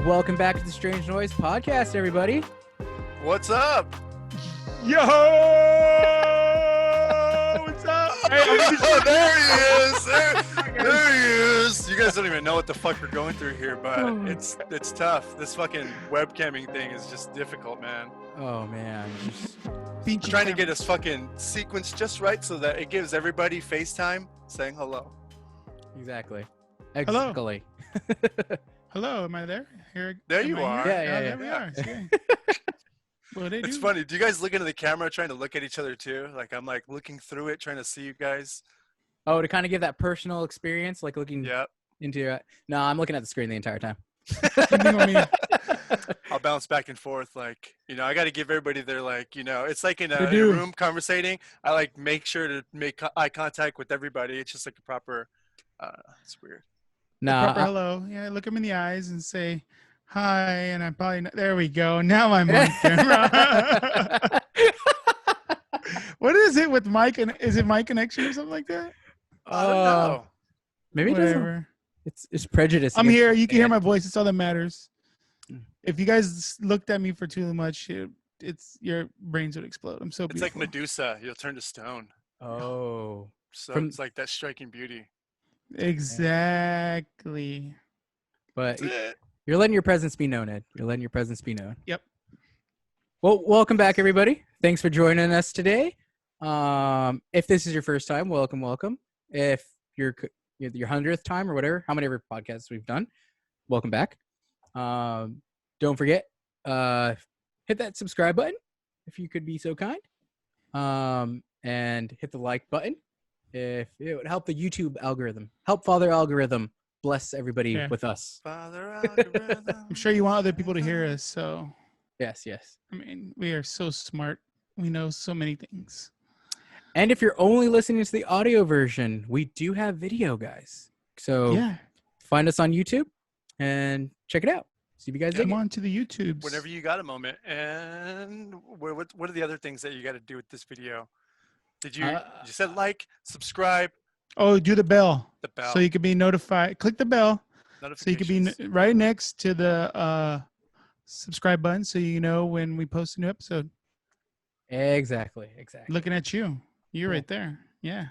Welcome back to the Strange Noise Podcast, everybody. What's up? Yo! What's up? Oh, there he is. There he is. You guys don't even know what the fuck we're going through here, but it's tough. This fucking webcamming thing is just difficult, man. Oh, man. I'm trying to get us fucking sequenced just right so that it gives everybody FaceTime saying hello. Exactly. Hello. Exactly. Hello, am I there? There am you I are. here? Yeah. There we are. Okay. What they do? It's funny. Do you guys look into the camera trying to look at each other too? Like I'm like looking through it, trying to see you guys. Oh, to kind of give that personal experience, like looking Yep. into it. No, I'm looking at the screen the entire time. I'll bounce back and forth. Like, I got to give everybody their, like, it's like in a do. room conversating. I like make sure to make eye contact with everybody. It's just like a proper, it's weird. Proper hello. Yeah, look them in the eyes and say hi. And I'm probably not, there we go. Now I'm on camera. What is it with mic? And is it mic connection or something like that? I don't know. Maybe it doesn't. Whatever. It's prejudice. I'm here. You can hear my voice. It's all that matters. If you guys looked at me for too much, it's your brains would explode. I'm so beautiful. It's like Medusa. You'll turn to stone. Oh. So it's like that striking beauty. Exactly. But you're letting your presence be known, Ed. You're letting your presence be known. Yep. Well, welcome back, everybody. Thanks for joining us today. If this is your first time, welcome. If you're your 100th time or whatever, how many ever podcasts we've done, welcome back. Don't forget, hit that subscribe button if you could be so kind. And hit the like button if it would help the YouTube algorithm. Help Father Algorithm bless everybody with us. Father Algorithm. I'm sure you want other people to hear us, so. Yes. I mean, we are so smart. We know so many things. And if you're only listening to the audio version, we do have video, guys. So find us on YouTube and check it out. See if you guys dig it. Come on to the YouTubes. Whenever you got a moment. And what are the other things that you got to do with this video? Did you said like, subscribe? Oh, do the bell. The bell. So you can be notified. Click the bell. So you can be right next to the subscribe button so you know when we post a new episode. Exactly. Looking at you. You're right there. Yeah.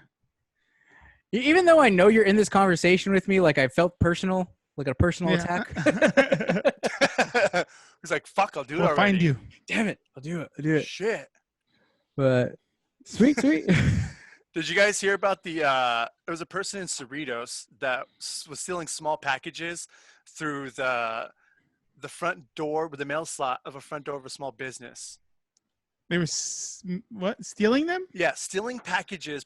Even though I know you're in this conversation with me, like I felt personal, like a personal attack. He's like, fuck, I'll do it We'll already. find you. Damn it. I'll do it. Shit. But sweet. Did you guys hear about there was a person in Cerritos that was stealing small packages through the front door with the mail slot of a front door of a small business? They were stealing them? Yeah, stealing packages.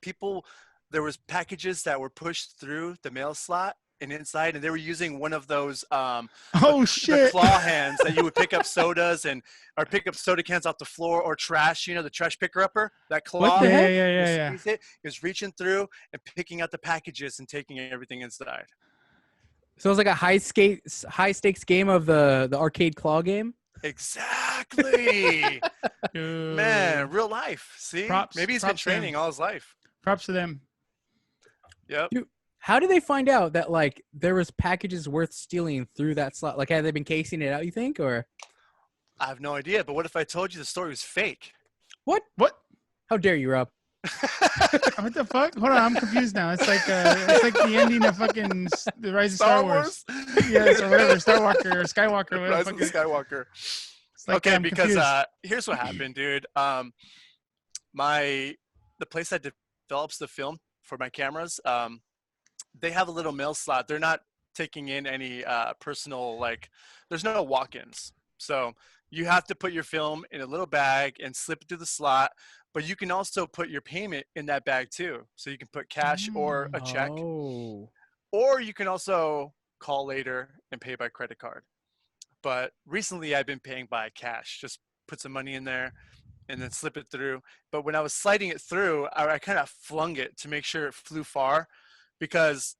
There was packages that were pushed through the mail slot and inside, and they were using one of those the claw hands that you would pick up sodas or pick up soda cans off the floor or trash, the trash picker upper, that claw. What the heck? Yeah. He was reaching through and picking out the packages and taking everything inside. So it was like a high stakes game of the arcade claw game. Exactly. Man, real life. See? Maybe he's been training all his life. Props to them. Yep. Dude, how did they find out that like there was packages worth stealing through that slot? Like, had they been casing it out, you think, or? I have no idea, but what if I told you the story was fake? What? How dare you, Rob? What the fuck? Hold on, I'm confused now. It's like the ending of fucking The Rise of Star Wars. Yes, or whatever, Skywalker. Rise of the Skywalker. Like, okay, because here's what happened, dude. The place that develops the film for my cameras, they have a little mail slot. They're not taking in any personal, like, there's no walk-ins. So you have to put your film in a little bag and slip it through the slot. But you can also put your payment in that bag too. So you can put cash or a check. Oh. Or you can also call later and pay by credit card. But recently I've been paying by cash. Just put some money in there and then slip it through. But when I was sliding it through, I kind of flung it to make sure it flew far because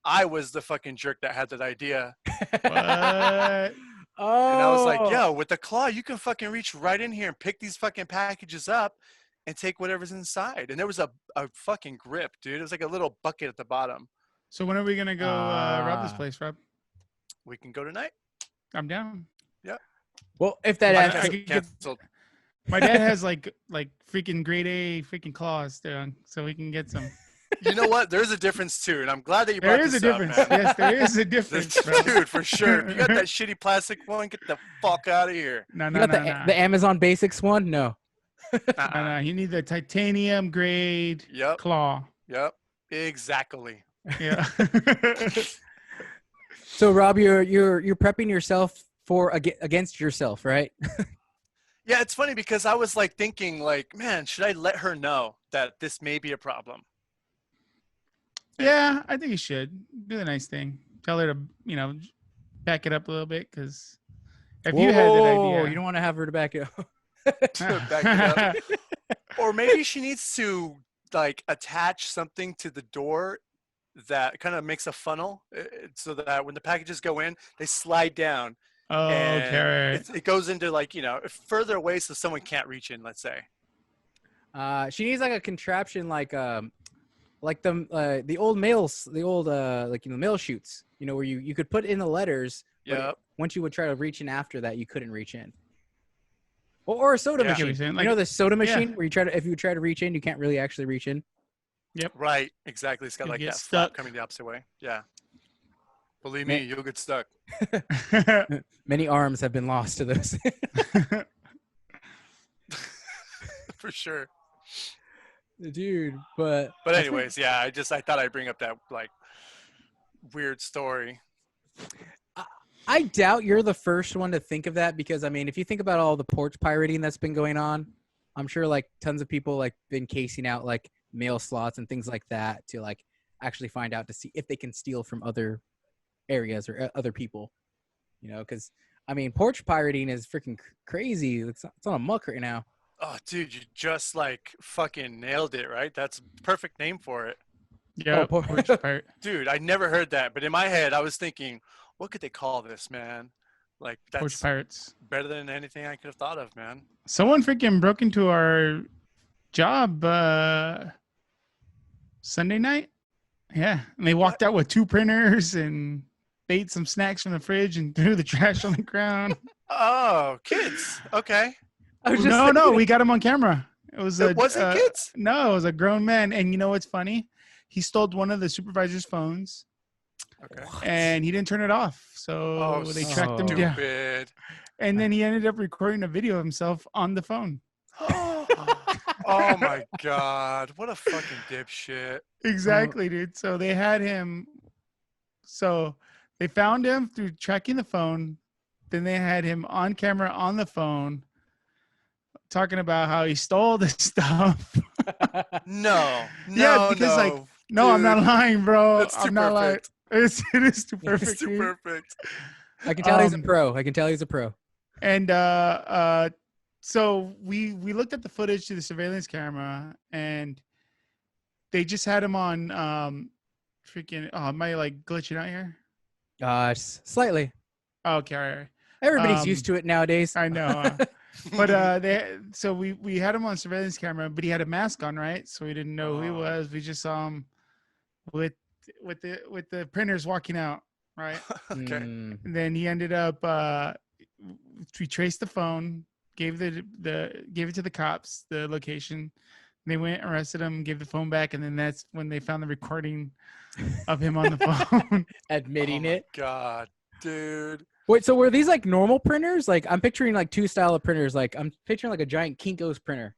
I was the fucking jerk that had that idea. What? Oh. And I was like, yo, with the claw, you can fucking reach right in here and pick these fucking packages up and take whatever's inside. And there was a fucking grip, dude. It was like a little bucket at the bottom. So when are we going to go rob this place, Rob? We can go tonight. I'm down. Well, if that I answers, could get- Canceled. My dad has like freaking grade A freaking claws, dude, so we can get some. You know what? There's a difference too, and I'm glad that you There brought is a this up, difference. man. Yes, there is a difference, bro. Dude, for sure. If you got that shitty plastic one, get the fuck out of here. No, you no, got no, the Amazon Basics one? No. no, no. You need the titanium grade Yep. claw. Yep. Exactly. Yeah. So Rob, you're prepping yourself for against yourself, right? Yeah, it's funny because I was like thinking, like, man, should I let her know that this may be a problem? Yeah, I think you should do the nice thing. Tell her to, back it up a little bit, because if you had that idea, you don't want to have her to back it up. Back it up. Or maybe she needs to like attach something to the door that kind of makes a funnel, so that when the packages go in, they slide down. Oh, and okay. it goes into like further away so someone can't reach in. Let's say. She needs like a contraption, like the old mails, the old mail chutes, where you could put in the letters. Yeah. Once you would try to reach in after that, you couldn't reach in. Or a soda Yeah. machine. Like, the soda machine yeah. where if you try to reach in, you can't really actually reach in. Yep. Right. Exactly. It's got You'll like get that flap stuck. coming the opposite way. Yeah. Believe Man. me, you'll get stuck. Many arms have been lost to this. For sure. Dude, but Anyways, yeah, I thought I'd bring up that like weird story. I doubt you're the first one to think of that, because I mean, if you think about all the porch pirating that's been going on, I'm sure like tons of people like been casing out like mail slots and things like that to like actually find out to see if they can steal from other areas or other people, because I mean, porch pirating is freaking crazy. It's on a muck right now. Oh, dude, you just like fucking nailed it, right? That's the perfect name for it. Yeah. Oh, Porch pirate. Dude, I never heard that, but in my head, I was thinking, what could they call this, man? Like, Porch that's pirates. better than anything I could have thought of, man. Someone freaking broke into our job Sunday night. Yeah, and they walked out with 2 printers and ate some snacks from the fridge and threw the trash on the ground. Oh, kids. Okay. No, we got him on camera. It Wasn't kids? No, it was a grown man. And you know what's funny? He stole one of the supervisor's phones Okay. and he didn't turn it off. So they tracked him down. Stupid. And then he ended up recording a video of himself on the phone. Oh my God. What a fucking dipshit. Exactly, dude. So they had him. So they found him through tracking the phone. Then they had him on camera on the phone talking about how he stole the stuff. No. Yeah, because, like, no, I'm not lying, bro. That's too I'm not lying. perfect. It is too perfect. It's too dude. perfect. I can tell he's a pro. I can tell he's a pro. And so we looked at the footage to the surveillance camera, and they just had him on freaking. Oh, am I like glitching out here? Slightly. Oh, okay, all right. Everybody's used to it nowadays. I know. But we had him on surveillance camera, but he had a mask on, right? So we didn't know who he was. We just saw him with the printers walking out, right? Okay. And then he ended up we traced the phone, gave it to the cops, the location. They went, arrested him, gave the phone back, and then that's when they found the recording of him on the phone. Admitting Oh my it. God, dude. Wait, so were these like normal printers? Like I'm picturing like 2 style of printers. Like I'm picturing like a giant Kinko's printer.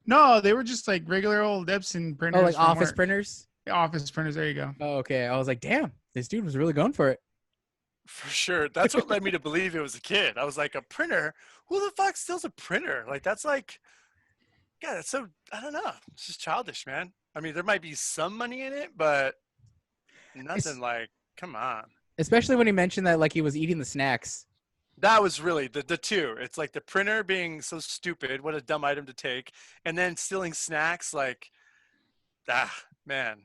No, they were just like regular old Epson printers. Oh, like from office work. printers? Office printers. There you go. Oh, okay. I was like, damn, this dude was really going for it. For sure. That's what led me to believe it was a kid. I was like, a printer? Who the fuck steals a printer? Like, that's like, yeah, that's so, I don't know. It's just childish, man. I mean, there might be some money in it, but nothing like, come on. Especially when he mentioned that like he was eating the snacks. That was really the two. It's like the printer being so stupid. What a dumb item to take. And then stealing snacks. Like, man,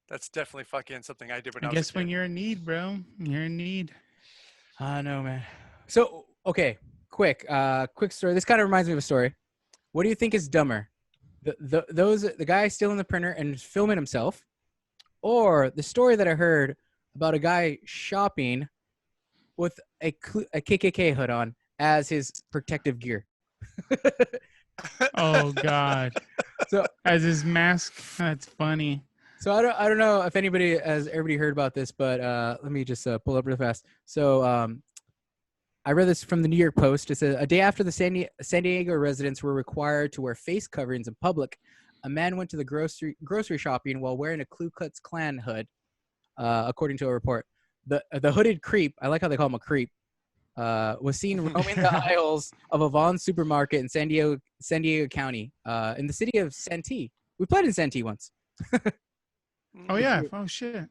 that's definitely fucking something I did when I was a guess when kid. you're in need, bro, you're in need. I know, man. So, okay, quick story. This kind of reminds me of a story. What do you think is dumber? The guy stealing the printer and filming himself, or the story that I heard about a guy shopping with a KKK hood on as his protective gear. Oh God. So As his mask. That's funny. So I don't know if everybody heard about this, but let me just pull up real fast. So I read this from the New York Post. It says a day after the San Diego residents were required to wear face coverings in public, a man went to the grocery shopping while wearing a Ku Klux Klan hood, according to a report. The hooded creep, I like how they call him a creep, was seen roaming the aisles of a Vons supermarket in San Diego County, in the city of Santee. We played in Santee once. Oh yeah. Oh shit.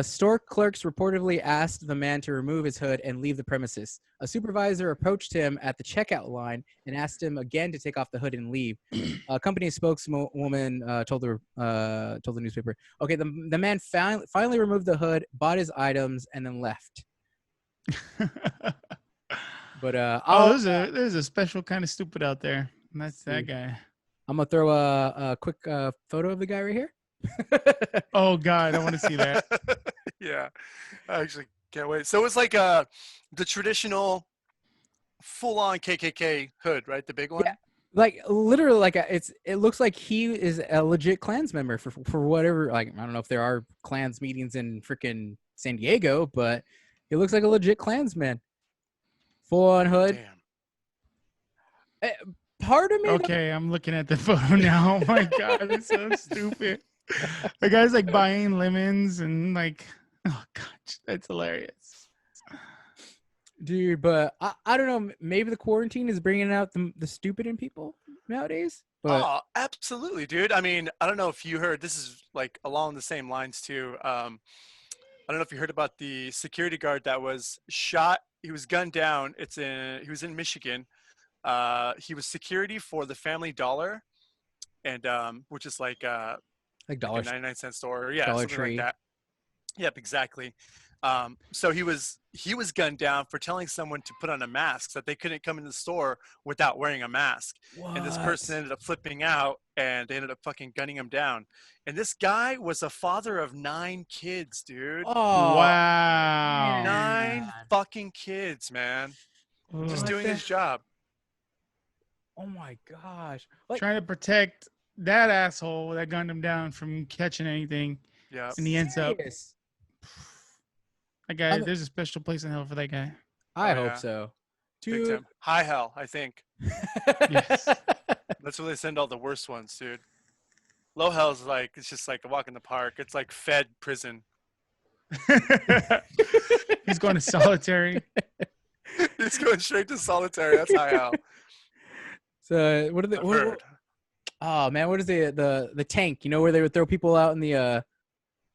Store clerks reportedly asked the man to remove his hood and leave the premises. A supervisor approached him at the checkout line and asked him again to take off the hood and leave. A company spokeswoman told the newspaper, "Okay, the man finally removed the hood, bought his items, and then left." But there's a special kind of stupid out there. And that's that guy. I'm gonna throw a quick photo of the guy right here. Oh God, I want to see that. Yeah, I actually can't wait. So it's like the traditional full-on KKK hood, right? The big one. Yeah, like literally, like it looks like he is a legit Klans member for whatever. Like I don't know if there are Klans meetings in freaking San Diego, but he looks like a legit Klansman. Full-on hood. Damn. Part of me. Okay, I'm looking at the photo now. Oh my God, it's so stupid. The guy's like buying lemons and like, oh gosh, that's hilarious. Dude, but I don't know. Maybe the quarantine is bringing out the stupid in people nowadays. But Oh, absolutely, dude. I mean, I don't know if you heard. This is like along the same lines too. I don't know if you heard about the security guard that was shot. He was gunned down. He was in Michigan. He was security for the Family Dollar, and which is like Dollar a 99-cent store, yeah, Dollar something Tree. like that. Yep, exactly. So he was gunned down for telling someone to put on a mask, that they couldn't come in the store without wearing a mask. What? And this person ended up flipping out, and they ended up fucking gunning him down. And this guy was a father of 9 kids, dude. Oh, Wow. 9 fucking kids, man. Just Ugh. doing his job. Oh my gosh! Like, Trying to protect that asshole that gunned him down from catching anything. Yeah. And he ends up. serious? That guy, there's a special place in hell for that guy. I Oh, hope yeah. so. Big Dude. time. High hell, I think. Yes. That's where they send all the worst ones, dude. Low hell's like, it's just like a walk in the park. It's like Fed prison. He's going to solitary. He's going straight to solitary. That's high hell. So what are the? I've heard. Oh man, what is the tank? You know where they would throw people out in the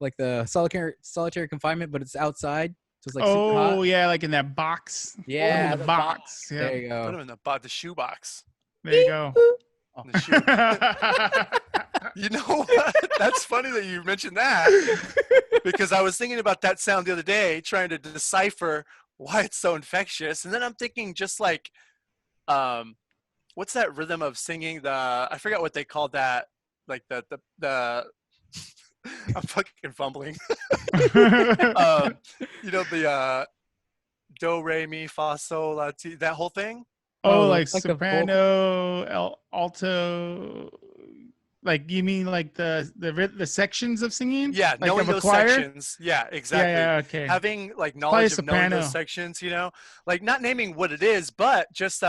like the solitary confinement, but it's outside, so it's like super hot. Oh yeah, like in that box. Yeah, in the box. Yeah. There you Put go. him in the shoebox. There you go. In the shoe. You know what? That's funny that you mentioned that, because I was thinking about that sound the other day, trying to decipher why it's so infectious, and then I'm thinking just like, what's that rhythm of singing? I forgot what they called that. Like the I'm fucking fumbling. You know, the do re mi fa sol la ti, that whole thing. Oh, like like the soprano, alto. Like you mean like the sections of singing? Yeah, like knowing of a those choir? sections. Yeah, exactly. Yeah, okay. Having like knowledge of knowing soprano. those sections, you know, like not naming what it is, but just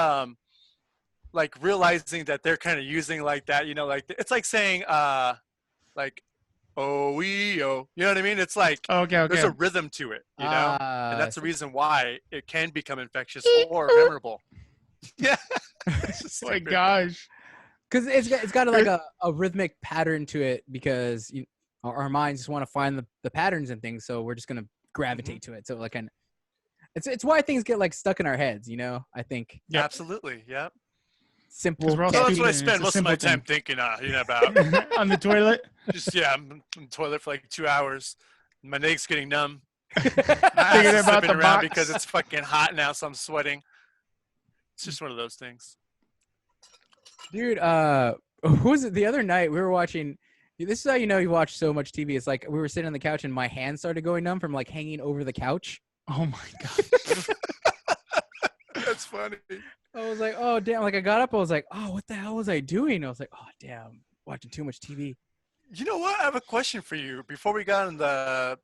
like realizing that they're kind of using like that, you know, like it's like saying like oh you know what I mean? It's like Okay. there's a rhythm to it, you know, and that's the reason why it can become infectious or memorable. Yeah. It's just Oh my stupid. gosh. Because it's got like a rhythmic pattern to it, because our minds just want to find the patterns and things, so we're just gonna gravitate to it. So like it's why things get like stuck in our heads, you know. I think Yep. Absolutely. Yep. simple. we're all So that's stupid what I and spend it's a most of my simple time thinking, you know, about. On the toilet. Just I'm in the toilet for like 2 hours. My leg's getting numb. My Thinking ass is about slipping the around box. because it's fucking hot now, so I'm sweating. It's just one of those things. Dude, who was it the other night? We were watching. This is how you know you watch so much TV. It's like we were sitting on the couch and my hands started going numb from like hanging over the couch. Oh my god. That's funny. I was like, oh damn! Like I got up, I was like, oh, what the hell was I doing? I was like, oh damn, watching too much TV. You know what? I have a question for you. Before we got on the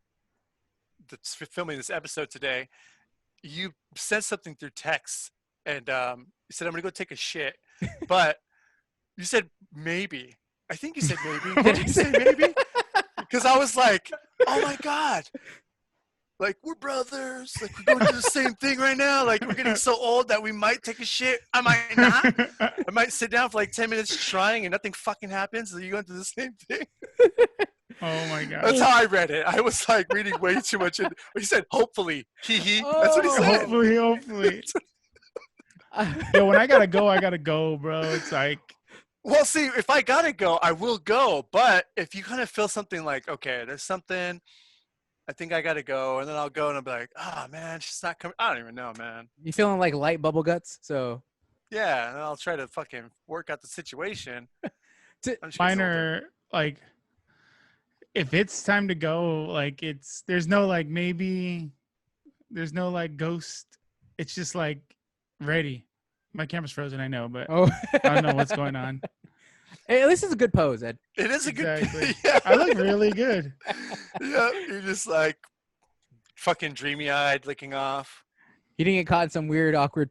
filming this episode today, you said something through text, and you said, "I'm gonna go take a shit," but you said maybe. I think you said maybe. Did you say maybe? Because I was like, oh my god. Like, we're brothers. Like, we're going through the same thing right now. Like, we're getting so old that we might take a shit. I might not. I might sit down for like 10 minutes trying and nothing fucking happens. So you're going through the same thing. Oh my god. That's how I read it. I was like reading way too much. He said, hopefully. Hee hee. That's what he said. Hopefully. Yo, when I gotta go, bro. It's like. Well, see, if I gotta go, I will go. But if you kind of feel something like, okay, there's something. I think I gotta go, and then I'll go and I'll be like, oh man, she's not coming. I don't even know, man. You feeling like light bubble guts? So Yeah, and I'll try to fucking work out the situation. Mine are like, if it's time to go, like there's no like maybe, there's no like ghost. It's just like ready. My camera's frozen, I know, but I don't know what's going on. Hey, at least it's a good pose, Ed. It is Exactly. a good. Yeah. I look really good. Yeah, you're just like fucking dreamy-eyed, licking off. You didn't get caught in some weird, awkward,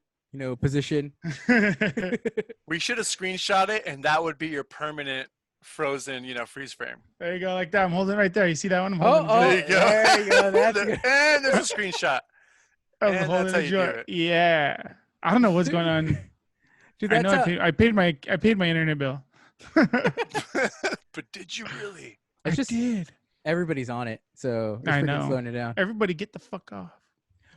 position. We should have screenshot it, and that would be your permanent frozen, freeze frame. There you go, like that. I'm holding it right there. You see that one? I'm holding Oh, There you go. there you go. That's good. And there's a screenshot. I'm and holding that's how the you do joint. it. Yeah. I don't know what's going on. Dude, I that's know how, I paid my internet bill. But did you really? it's I just did. everybody's on it, so it's I freaking know. slowing it down. Everybody get the fuck off.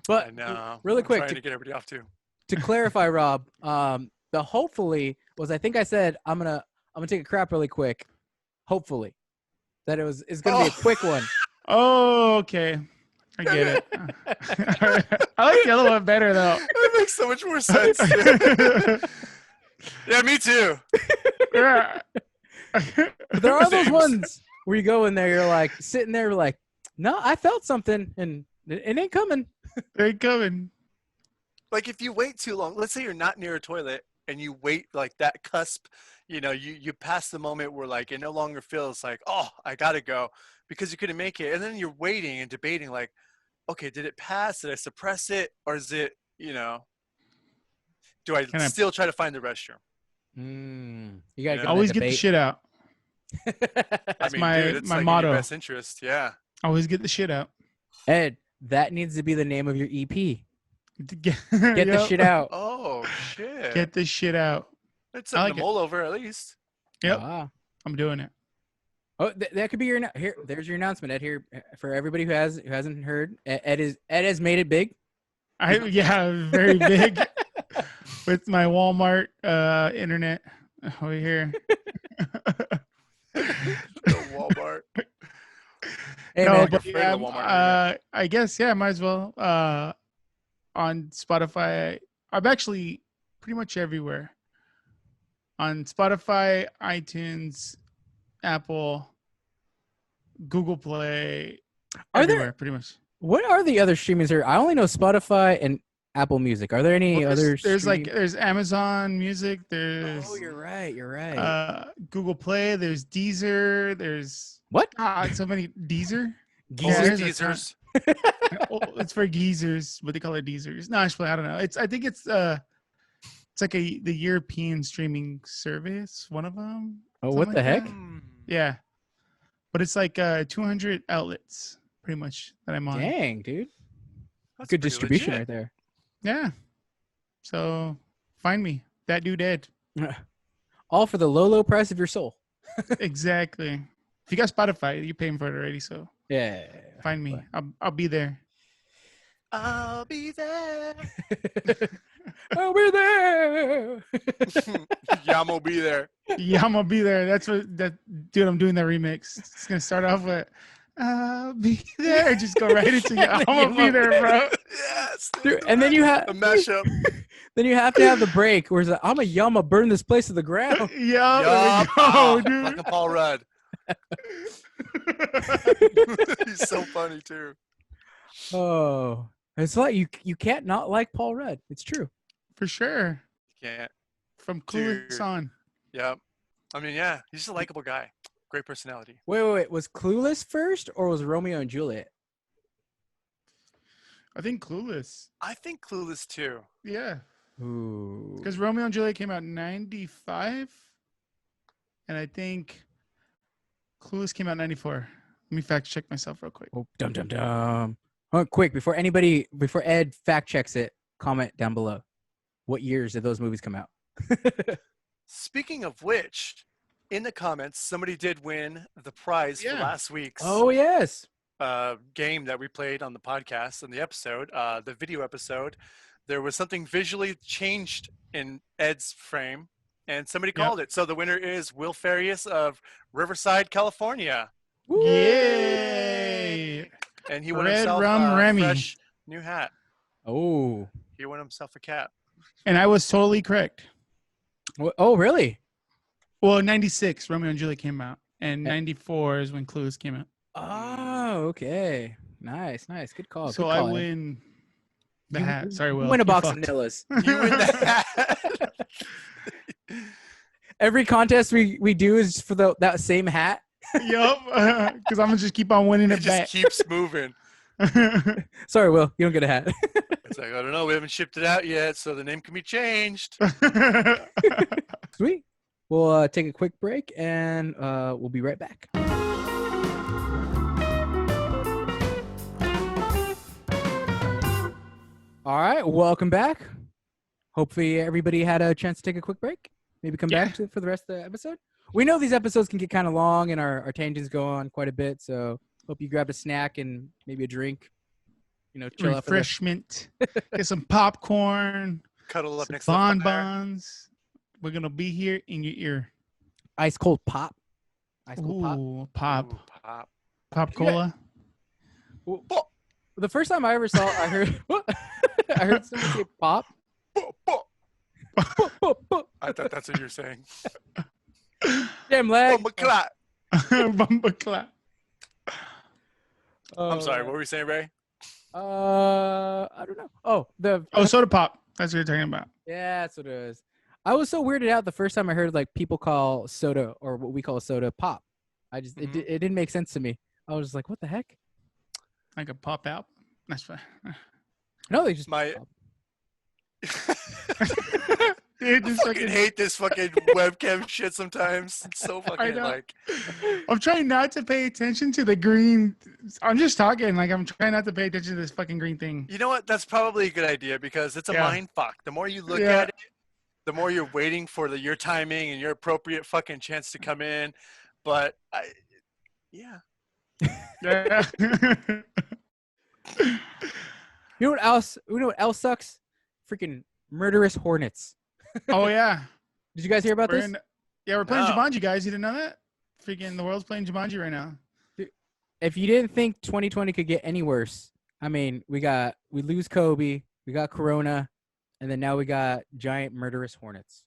But I know. really I'm quick, trying to get everybody off too. to clarify, Rob, the hopefully was I think I said I'm gonna take a crap really quick. Hopefully, that it's gonna be a quick one. Oh, okay. I get it. I like the other one better though. That makes so much more sense. Yeah, me too. Yeah. But there are those Names. ones where you go in there, you're like sitting there, like, no, I felt something, and it ain't coming. They're coming. Like if you wait too long, let's say you're not near a toilet and you wait like that cusp, you pass the moment where like it no longer feels like, oh, I gotta go because you couldn't make it. And then you're waiting and debating like, okay, did it pass? Did I suppress it? Or is it, do I still try to find the restroom? You gotta get Always get the shit out. I mean, my- dude, it's my like motto. in your best interest. Yeah. Always get the shit out. Ed, that needs to be the name of your EP. Get Get the shit out. Oh, shit. Get the shit out. It's I like like the it. mole over at least. Yep. Ah. I'm doing it. Oh, that could be your here. There's your announcement, Ed. Here for everybody who hasn't heard. Ed has made it big. Very big with my Walmart internet over here. Walmart. Hey, No, man, but afraid of the Walmart I guess might as well. On Spotify, I'm actually pretty much everywhere. On Spotify, iTunes, Apple, Google Play, Are there- everywhere, pretty much. what are the other streamings here? I only know Spotify and Apple Music. Are there any Well, other? there's Amazon Music, there's Oh, you're right. You're right. Google Play, there's Deezer, there's What? so many Deezer. Geezers? There's a Teasers. Oh, it's for geezers, but they call it Deezers. No, actually, I don't know. I think it's like the European streaming service, one of them. Oh, what the heck? Yeah, but it's like 200 outlets, pretty much that I'm on. Dang, dude. That's Good pretty distribution legit. right there. Yeah. So find me, that dude Ed. All for the low price of your soul. Exactly. If you got Spotify, you're paying for it already. So Yeah. find me. I'll be there. I'll be there. I'll be there. Yeah, I'm gonna be there. Yeah, I'm gonna be there. That's what dude. I'm doing that remix. It's gonna start off with "I'll be there." Just go right into you. I'm gonna be there, bro. Yes. Dude, and then you have a mashup. then you have to have the break where it's like, I'm a yumma, burn this place to the ground. Yeah, Yup. there we go, Like dude. a Paul Rudd. He's so funny too. Oh, It's like you can't not like Paul Rudd. It's true. For sure. Can't. From Clueless Dude. on. Yep. I mean, yeah, he's just a likable guy. Great personality. Wait. Was Clueless first or was Romeo and Juliet? I think Clueless. I think Clueless too. Yeah. Ooh. Because Romeo and Juliet came out in 95. And I think Clueless came out in 94. Let me fact check myself real quick. Oh, dum. Oh, quick, before Ed fact checks it, comment down below. What years did those movies come out? Speaking of which, in the comments, somebody did win the prize for last week's Oh, yes. game that we played on the podcast and the episode, the video episode. There was something visually changed in Ed's frame, and somebody called it. So the winner is Will Farias of Riverside, California. Yay! And he won Red himself Rum a Remy. fresh new hat. Oh. He won himself a cap. And I was totally correct. Oh, really? Well, 96, Romeo and Juliet came out. And 94 is when Clueless came out. Oh, okay. Nice. Good call. So Good I call, Ed. win the You- hat. Sorry, Will. You win a You're box of fucked. Nillas. You win the hat. Every contest we do is for that same hat. Yup. Because I'm going to just keep on winning It it just back. keeps moving. Sorry, Will. You don't get a hat. It's like, I don't know. We haven't shipped it out yet, so the name can be changed. Sweet. We'll take a quick break and we'll be right back. All right, welcome back. Hopefully everybody had a chance to take a quick break. Maybe come back for the rest of the episode. We know these episodes can get kind of long and our tangents go on quite a bit, so hope you grabbed a snack and maybe a drink. Chill out for this. Refreshment. Get some popcorn. Cuddle up Some next to the fire. bonbons. We're going to be here in your ear. Ice cold pop. Ice cold pop. Ooh, pop. Ooh, pop. Pop cola. Pop. The first time I ever saw I heard I heard someone say pop. Pop, pop. Pop, pop, pop. I thought that's what you're saying. Damn leg. Bomba clot. Bumba clap. I'm sorry. What were you saying, Ray? I don't know. Oh, soda pop. That's what you're talking about. Yeah, that's what it is. I was so weirded out the first time I heard like people call soda or what we call soda pop. I just it didn't make sense to me. I was just like, what the heck? Like a pop out. That's fine. No, they just My- pop. Dude, I this fucking hate this fucking webcam shit sometimes. It's so fucking know. like. I'm trying not to pay attention to the green. I'm just talking. Like, I'm trying not to pay attention to this fucking green thing. You know what? That's probably a good idea because it's a mind fuck. The more you look Yeah. at it, the more you're waiting for your timing and your appropriate fucking chance to come in. But yeah. Yeah. You know what else? You know what else sucks? Freaking Murderous Hornets. Oh, yeah. Did you guys hear about We're this? we're playing No. Jumanji, guys. You didn't know that? Freaking the world's playing Jumanji right now. If you didn't think 2020 could get any worse, I mean, we lose Kobe, we got Corona, and then now we got giant Murderous Hornets.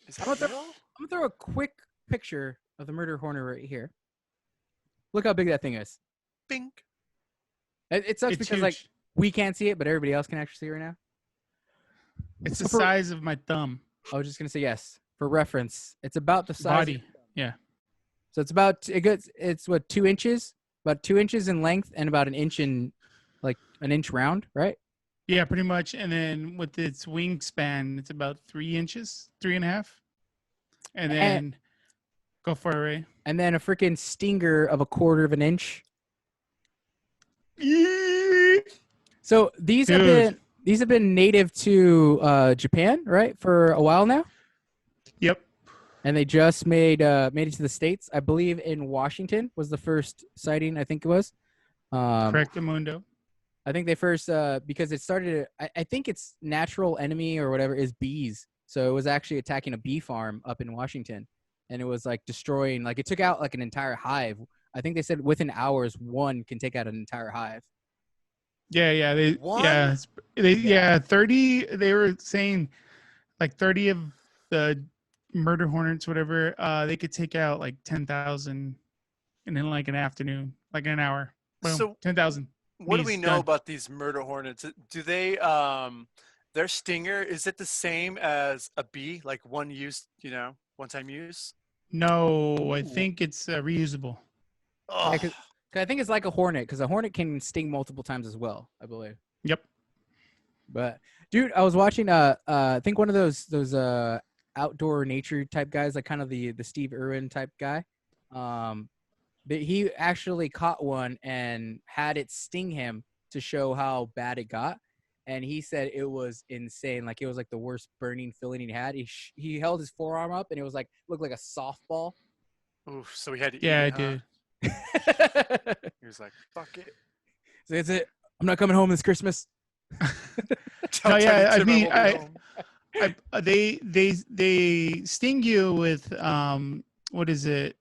Is I'm that gonna real? throw a quick picture of the murder hornet right here. Look how big that thing is. Bink. It sucks It's because like huge. we can't see it, but everybody else can actually see it right now. It's So the for- size of my thumb. I was just gonna say yes. For reference, it's about the size. Body. Yeah. So it's what 2 inches, about 2 inches in length and about an inch round, right? Yeah, pretty much. And then with its wingspan, it's about 3 inches, 3.5. And then go for it, Ray. And then a freaking stinger of 1/4 of an inch. So these Dude. have been native to Japan, right, for a while now, Yep. and they just made it to the States. I believe in Washington was the first sighting. I think it was. Correct, Mundo. I think they first because it started. I think its natural enemy or whatever is bees. So it was actually attacking a bee farm up in Washington, and it was like destroying. Like it took out like an entire hive. I think they said within hours one can take out an entire hive. Yeah, they What? yeah, it's- they 30 they were saying like 30 of the murder hornets whatever, they could take out like 10,000 in like an afternoon, like in an hour. Boom, So- 10,000. What do we Bees know done. about these murder hornets? Do they their stinger, is it the same as a bee, like one use, one time use? No, I Ooh. think it's reusable. Yeah, Oh, 'cause I think it's like a hornet because a hornet can sting multiple times as well, I believe. Yep. But dude, I was watching I think one of those outdoor nature type guys, like kind of the Steve Irwin type guy. But he actually caught one and had it sting him to show how bad it got. And he said it was insane. Like it was like the worst burning feeling he had. He held his forearm up and it was like looked like a softball. oof, so we had to eat Yeah, I it, huh? did. He was like, fuck it. So that's it. I'm not coming home this Christmas. No, yeah, I Timber mean, will be home. they sting you with what is it?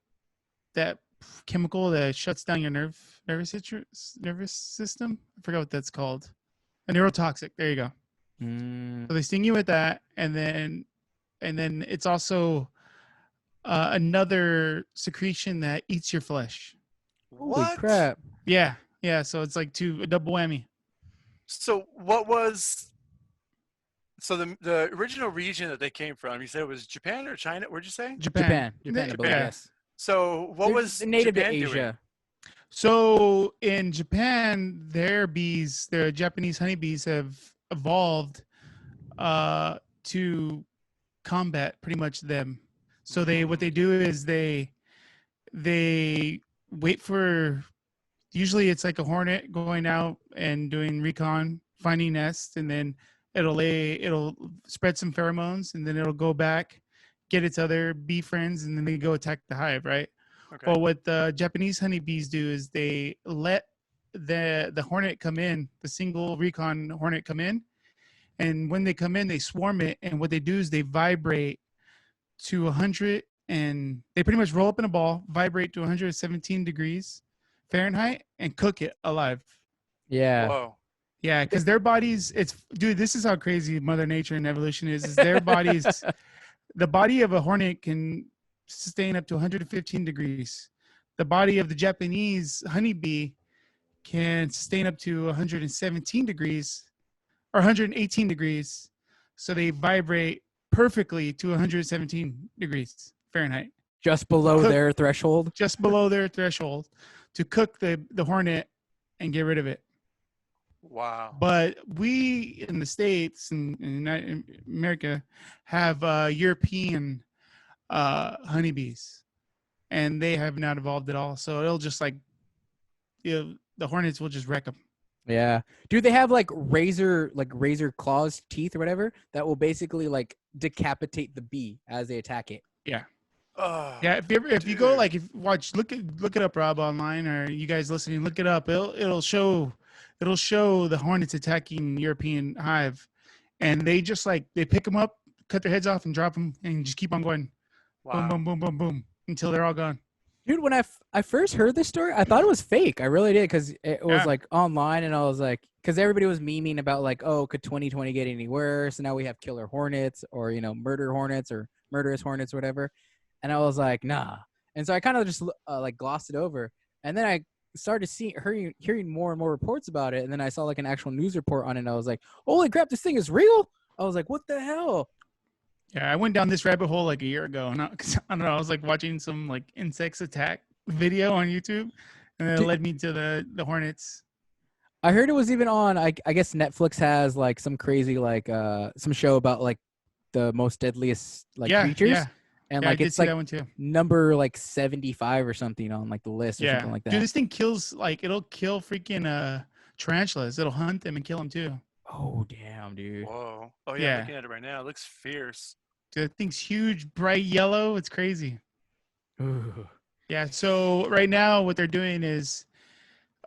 That chemical that shuts down your nervous system. I forgot what that's called. A neurotoxic. There you go. Mm. So they sting you with that, and then it's also another secretion that eats your flesh. Holy What? crap. Yeah, yeah. So it's like a double whammy. So what was so the original region that they came from? You said it was Japan or China? What'd you say? Japan, I believe, Japan. yes. So what They're was native Japan to doing? Asia? So in Japan, their bees, their Japanese honeybees, have evolved to combat pretty much them. So what they do is they wait for, usually it's like a hornet going out and doing recon, finding nests, and then it'll spread some pheromones, and then it'll go back, get its other bee friends, and then they go attack the hive, right? Okay. Well, what the Japanese honeybees do is they let the hornet come in, the single recon hornet come in, and when they come in, they swarm it, and what they do is they vibrate to 100, and they pretty much roll up in a ball, vibrate to 117 degrees Fahrenheit, and cook it alive. Yeah. Whoa. Yeah, because their bodies, dude, this is how crazy Mother Nature and evolution is their bodies, the body of a hornet can sustain up to 115 degrees. The body of the Japanese honeybee can sustain up to 117 degrees or 118 degrees. So they vibrate perfectly to 117 degrees Fahrenheit. Just below their threshold. Just below their threshold to cook the hornet and get rid of it. Wow. But we in the States and in America have European honeybees, and they have not evolved at all. So it'll just like, the hornets will just wreck them. Yeah. Do they have like razor claws, teeth or whatever that will basically like decapitate the bee as they attack it? Yeah. Oh, Yeah, if you go dude. like, if watch, look it up, Rob, online, or you guys listening, look it up. It'll show the hornets attacking European hive, and they just like, they pick them up, cut their heads off, and drop them, and just keep on going, Wow. boom, boom, boom, boom, boom, until they're all gone. Dude, when I first heard this story, I thought it was fake. I really did, because it was Yeah. like online, and I was like, because everybody was memeing about like, oh, could 2020 get any worse? And now we have killer hornets, or murder hornets, or murderous hornets, or whatever. And I was like, nah. And so I kind of just like glossed it over. And then I started hearing more and more reports about it. And then I saw like an actual news report on it. And I was like, holy crap, this thing is real. I was like, what the hell? Yeah, I went down this rabbit hole like a year ago, and I don't know, I was like watching some like insects attack video on YouTube, and it led me to the hornets. I heard it was even on, I guess Netflix has like some crazy like some show about like the most deadliest like creatures. Yeah. And Yeah, like I did it's see like that one too. number like 75 or something on like the list or Yeah, something like that. dude, this thing kills, like, it'll kill freaking tarantulas. It'll hunt them and kill them too. Oh damn, dude. Whoa. Oh yeah, Yeah. looking at it right now, it looks fierce. Dude, that thing's huge, bright yellow. It's crazy. Ooh. Yeah. So right now, what they're doing is,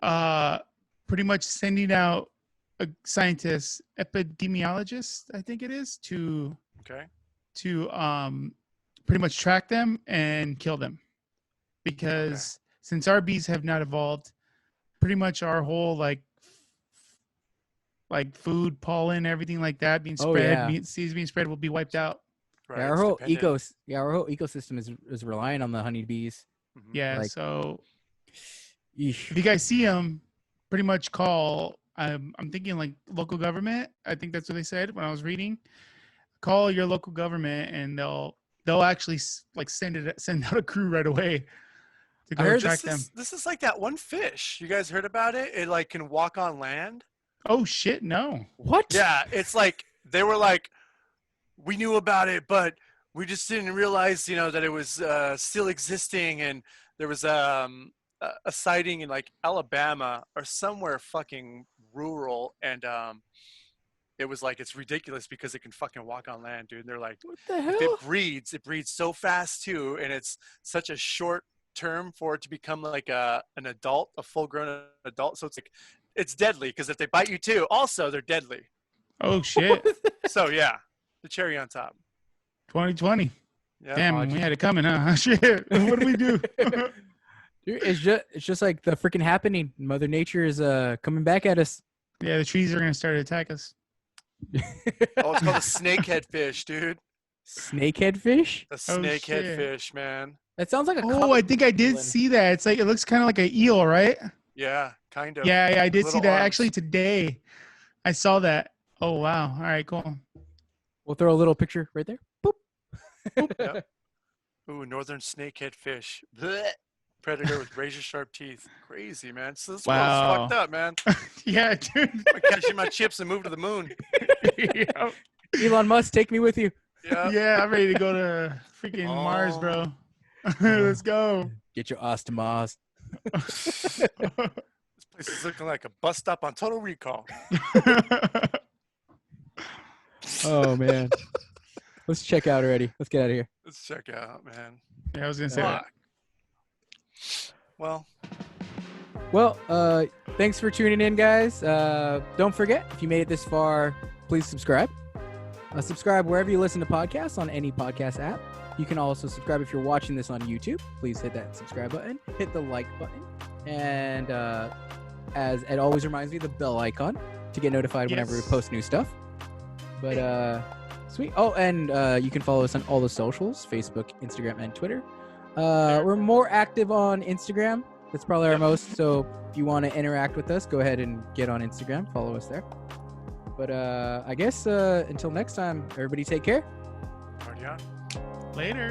pretty much sending out scientists, epidemiologists, I think it is, to Okay. pretty much track them and kill them, because since our bees have not evolved, pretty much our whole like food, pollen, everything like that being Oh, spread, yeah. seeds being spread will be wiped out. Right. Yeah, it's dependent. our whole ecosystem is relying on the honeybees. Mhm. Yeah. Like- So Yeesh. if you guys see them, pretty much call. I'm thinking like local government. I think that's what they said when I was reading. Call your local government, and they'll actually like send out a crew right away to I go heard track them. This is like that one fish. You guys heard about it? It like can walk on land. Oh shit! No. What? Yeah, it's like they were like, we knew about it, but we just didn't realize, that it was still existing. And there was a sighting in like Alabama or somewhere fucking rural, and it was like, it's ridiculous because it can fucking walk on land, dude. And they're like, What the if hell? it breeds so fast too, and it's such a short term for it to become like an adult, a full-grown adult. So it's like, it's deadly because if they bite you too, also they're deadly. Oh shit! So yeah, the cherry on top. 2020. Yeah. Damn, we had it coming, huh? Shit. What do we do? Dude, it's just like the freaking happening. Mother Nature is coming back at us. Yeah, the trees are gonna start to attack us. Oh, it's called a snakehead fish, dude. Snakehead fish? The snakehead shit. fish, man. That sounds like a Oh, I think I did villain. see that. It's like it looks kind of like an eel, right? Yeah, kind of. Yeah, I did see Little that arms. actually today. I saw that. Oh wow! All right, cool. We'll throw a little picture right there. Boop. Yep. Ooh, northern snakehead fish. Blech. Predator with razor sharp teeth. Crazy, man. So this Wow. world's fucked up, man. Yeah, dude. I'm catching my chips and move to the moon. Yep. Elon Musk, take me with you. Yeah. Yeah, I'm ready to go to freaking Mars, Oh. bro. Let's go. Get your ass to Mars. This place is looking like a bus stop on Total Recall. Oh man. Let's check out already. Let's get out of here. Let's check out, man. Yeah, I was gonna say that. Fuck. Well, Well, thanks for tuning in, guys. Don't forget, if you made it this far, please subscribe. Subscribe wherever you listen to podcasts on any podcast app. You can also subscribe if you're watching this on YouTube. Please hit that subscribe button, hit the like button, and as it always reminds me, the bell icon to get notified whenever we Yes. post new stuff. But sweet. Oh, and you can follow us on all the socials: Facebook, Instagram, and Twitter. We're more active on Instagram. That's probably our most. So if you want to interact with us, go ahead and get on Instagram. Follow us there. But I guess until next time, everybody take care. party on. Later.